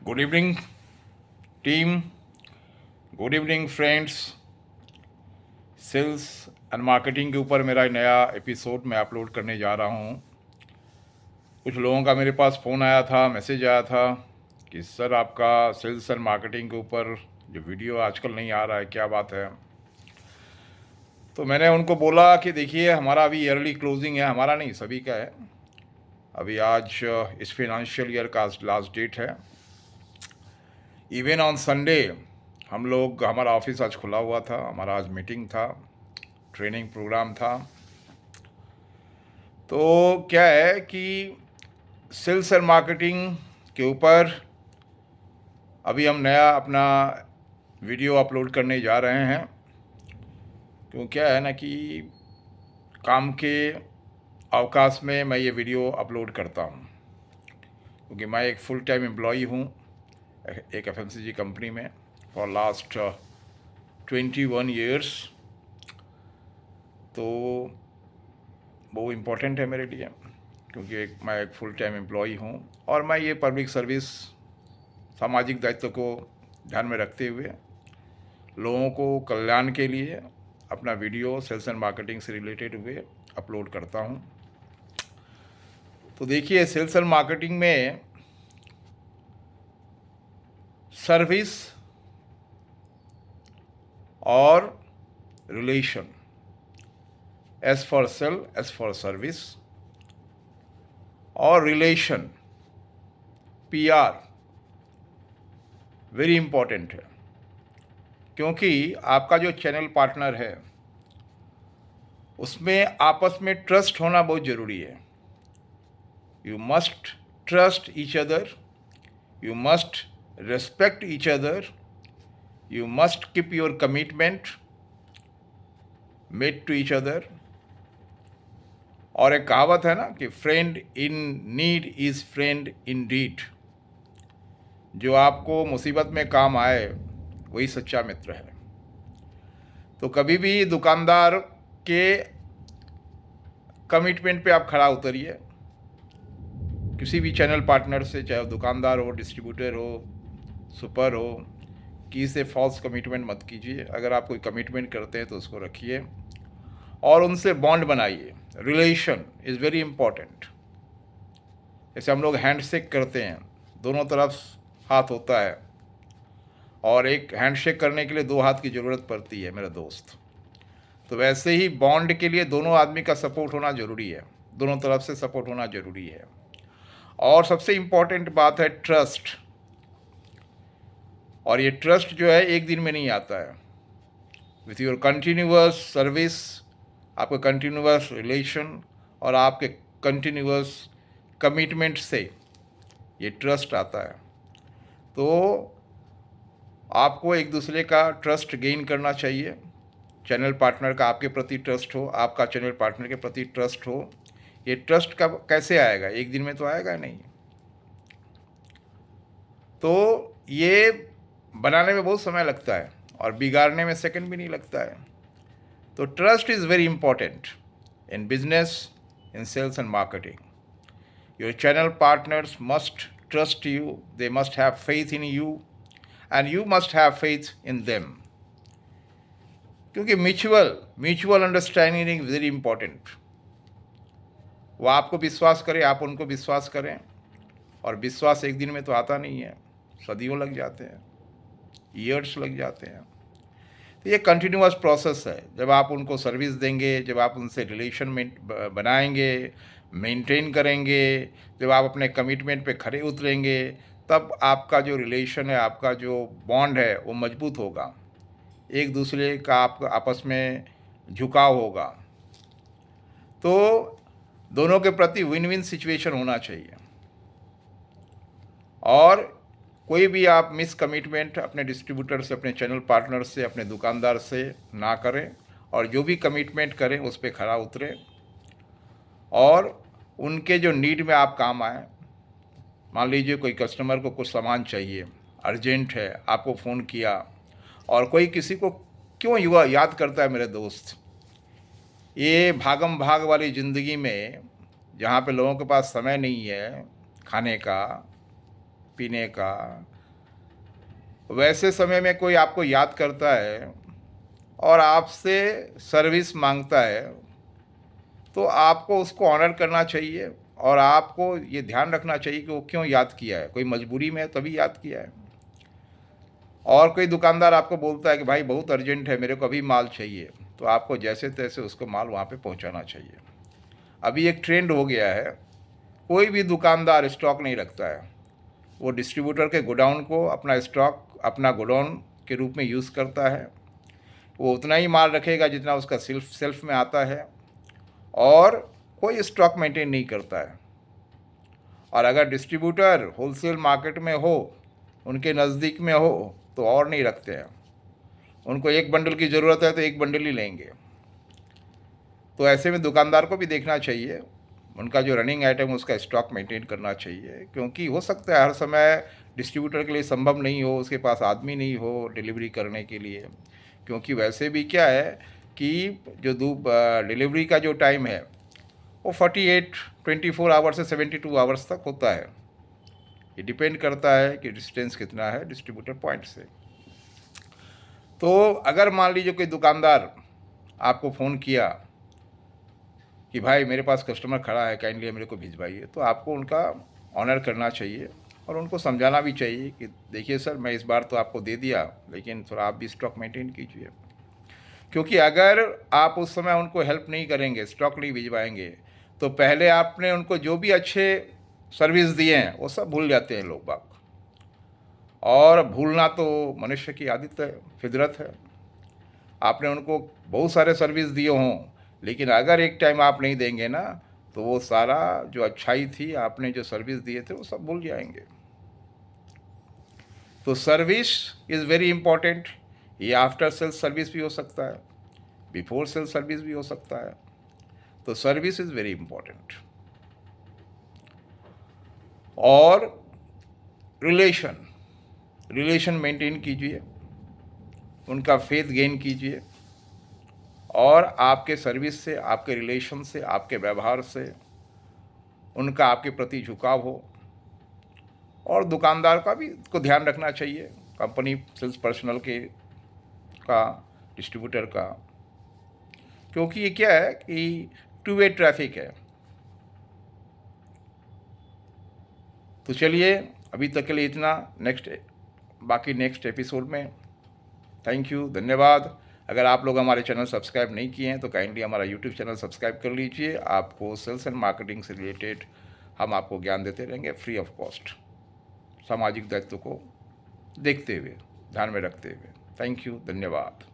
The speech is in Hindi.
Good evening team, good evening friends. Sales and marketing के ऊपर मेरा नया एपिसोड मैं अपलोड करने जा रहा हूँ। कुछ लोगों का मेरे पास फ़ोन आया था, मैसेज आया था कि सर आपका सेल्स एंड मार्केटिंग के ऊपर जो वीडियो आजकल नहीं आ रहा है, क्या बात है। तो मैंने उनको बोला कि देखिए हमारा अभी ईयरली क्लोजिंग है, हमारा नहीं सभी का है। अभी आज इस फाइनेंशियल ईयर का लास्ट डेट है। इवन ऑन संडे हम लोग, हमारा ऑफिस आज खुला हुआ था, हमारा आज मीटिंग था, ट्रेनिंग प्रोग्राम था। तो क्या है कि सेल्स एंड मार्केटिंग के ऊपर अभी हम नया अपना वीडियो अपलोड करने जा रहे हैं। क्यों क्या है ना कि काम के अवकाश में मैं ये वीडियो अपलोड करता हूँ, क्योंकि मैं एक फुल टाइम एम्प्लॉई हूँ एक एफएमसीजी कंपनी में फॉर लास्ट 21 ईयर्स। तो वो इम्पोर्टेंट है मेरे लिए, क्योंकि मैं एक फुल टाइम एम्प्लॉई हूँ और मैं ये पब्लिक सर्विस सामाजिक दायित्व को ध्यान में रखते हुए लोगों को कल्याण के लिए अपना वीडियो सेल्स एंड मार्केटिंग से रिलेटेड हुए अपलोड करता हूँ। तो देखिए, सेल्स एंड मार्केटिंग में सर्विस और relation, S for sale, S for service, और रिलेशन पीआर वेरी इंपॉर्टेंट है। क्योंकि आपका जो चैनल पार्टनर है उसमें आपस में ट्रस्ट होना बहुत ज़रूरी है। You must trust each other, you must respect each other, you must keep your commitment made to each other। और एक कहावत है ना कि friend in need is friend in deed. जो आपको मुसीबत में काम आए वही सच्चा मित्र है। तो कभी भी दुकानदार के कमिटमेंट पे आप खड़ा उतरिए, किसी भी चैनल पार्टनर से, चाहे दुकानदार हो, डिस्ट्रीब्यूटर हो, सुपर हो, किसी से फॉल्स कमिटमेंट मत कीजिए। अगर आप कोई कमिटमेंट करते हैं तो उसको रखिए और उनसे बॉन्ड बनाइए। Relation is very important. जैसे हम लोग हैंडशेक करते हैं, दोनों तरफ हाथ होता है, और एक हैंडशेक करने के लिए दो हाथ की ज़रूरत पड़ती है मेरे दोस्त। तो वैसे ही बॉन्ड के लिए दोनों आदमी का सपोर्ट होना ज़रूरी है, दोनों तरफ से सपोर्ट होना ज़रूरी है। और सबसे इम्पॉर्टेंट बात है ट्रस्ट। और ये ट्रस्ट जो है एक दिन में नहीं आता है। विथ योर कंटिन्यूअस सर्विस, आपका कंटिन्यूअस रिलेशन और आपके कंटिन्यूअस कमिटमेंट से ये ट्रस्ट आता है। तो आपको एक दूसरे का ट्रस्ट गेन करना चाहिए। चैनल पार्टनर का आपके प्रति ट्रस्ट हो, आपका चैनल पार्टनर के प्रति ट्रस्ट हो। ये ट्रस्ट कब कैसे आएगा? एक दिन में तो आएगा नहीं। तो ये बनाने में बहुत समय लगता है और बिगाड़ने में सेकंड भी नहीं लगता है। तो trust is very important in business, in sales and marketing. Your channel partners must trust you, they must have faith in you, and you must have faith in them. क्योंकि mutual understanding is very important. वो आपको विश्वास करें, आप उनको विश्वास करें, और विश्वास एक दिन में तो आता नहीं है, सदियों लग जाते हैं, ईयर्स लग जाते हैं। तो ये कंटिन्यूअस प्रोसेस है। जब आप उनको सर्विस देंगे, जब आप उनसे रिलेशन में बनाएंगे, मेंटेन करेंगे, जब आप अपने कमिटमेंट पे खड़े उतरेंगे, तब आपका जो रिलेशन है, आपका जो बॉन्ड है वो मजबूत होगा। एक दूसरे का आप आपस में झुकाव होगा। तो दोनों के प्रति विन विन सिचुएशन होना चाहिए। और कोई भी आप मिस कमिटमेंट अपने डिस्ट्रीब्यूटर से, अपने चैनल पार्टनर से, अपने दुकानदार से ना करें, और जो भी कमिटमेंट करें उस पर खरा उतरें और उनके जो नीड में आप काम आए। मान लीजिए कोई कस्टमर को कुछ सामान चाहिए, अर्जेंट है, आपको फ़ोन किया, और कोई किसी को क्यों युवा याद करता है मेरे दोस्त। ये भागम भाग वाली ज़िंदगी में, जहाँ पे लोगों के पास समय नहीं है खाने का, पीने का, वैसे समय में कोई आपको याद करता है और आपसे सर्विस मांगता है, तो आपको उसको ऑनर करना चाहिए और आपको ये ध्यान रखना चाहिए कि वो क्यों याद किया है। कोई मजबूरी में है तभी याद किया है। और कोई दुकानदार आपको बोलता है कि भाई बहुत अर्जेंट है, मेरे को अभी माल चाहिए, तो आपको जैसे तैसे उसको माल वहाँ पे पहुँचाना चाहिए। अभी एक ट्रेंड हो गया है, कोई भी दुकानदार स्टॉक नहीं रखता है। वो डिस्ट्रीब्यूटर के गोडाउन को अपना स्टॉक, अपना गोडाउन के रूप में यूज़ करता है। वो उतना ही माल रखेगा जितना उसका सेल्फ में आता है, और कोई स्टॉक मेंटेन नहीं करता है। और अगर डिस्ट्रीब्यूटर होलसेल मार्केट में हो, उनके नज़दीक में हो, तो और नहीं रखते हैं। उनको एक बंडल की ज़रूरत है तो एक बंडल ही लेंगे। तो ऐसे में दुकानदार को भी देखना चाहिए, उनका जो रनिंग आइटम उसका स्टॉक मेंटेन करना चाहिए, क्योंकि हो सकता है हर समय डिस्ट्रीब्यूटर के लिए संभव नहीं हो, उसके पास आदमी नहीं हो डिलीवरी करने के लिए। क्योंकि वैसे भी क्या है कि जो डिलीवरी का जो टाइम है वो 24 आवर्स से 72 आवर्स तक होता है। ये डिपेंड करता है कि डिस्टेंस कितना है डिस्ट्रीब्यूटर पॉइंट से। तो अगर मान लीजिए कोई दुकानदार आपको फ़ोन किया कि भाई मेरे पास कस्टमर खड़ा है, काइंडली मेरे को भिजवाइए, तो आपको उनका ऑनर करना चाहिए और उनको समझाना भी चाहिए कि देखिए सर, मैं इस बार तो आपको दे दिया, लेकिन थोड़ा आप भी स्टॉक मेंटेन कीजिए। क्योंकि अगर आप उस समय उनको हेल्प नहीं करेंगे, स्टॉक नहीं भिजवाएंगे, तो पहले आपने उनको जो भी अच्छे सर्विस दिए हैं वो सब भूल जाते हैं लोग बाग। और भूलना तो मनुष्य की आदत है, फितरत है। आपने उनको बहुत सारे सर्विस दिए हों, लेकिन अगर एक टाइम आप नहीं देंगे ना, तो वो सारा जो अच्छाई थी, आपने जो सर्विस दिए थे, वो सब भूल जाएंगे। तो सर्विस इज़ वेरी इंपॉर्टेंट। ये आफ्टर सेल सर्विस भी हो सकता है, बिफोर सेल सर्विस भी हो सकता है। तो सर्विस इज़ वेरी इंपॉर्टेंट। और रिलेशन मेंटेन कीजिए, उनका फेथ गेन कीजिए, और आपके सर्विस से, आपके रिलेशन से, आपके व्यवहार से उनका आपके प्रति झुकाव हो। और दुकानदार का भी को ध्यान रखना चाहिए, कंपनी सेल्स पर्सनल के का, डिस्ट्रीब्यूटर का, क्योंकि ये क्या है कि टू वे ट्रैफिक है। तो चलिए अभी तक के लिए इतना, बाकी नेक्स्ट एपिसोड में। थैंक यू, धन्यवाद। अगर आप लोग हमारे चैनल सब्सक्राइब नहीं किए हैं तो काइंडली हमारा यूट्यूब चैनल सब्सक्राइब कर लीजिए। आपको सेल्स एंड मार्केटिंग से रिलेटेड हम आपको ज्ञान देते रहेंगे फ्री ऑफ कॉस्ट, सामाजिक दायित्व को देखते हुए, ध्यान में रखते हुए। थैंक यू, धन्यवाद।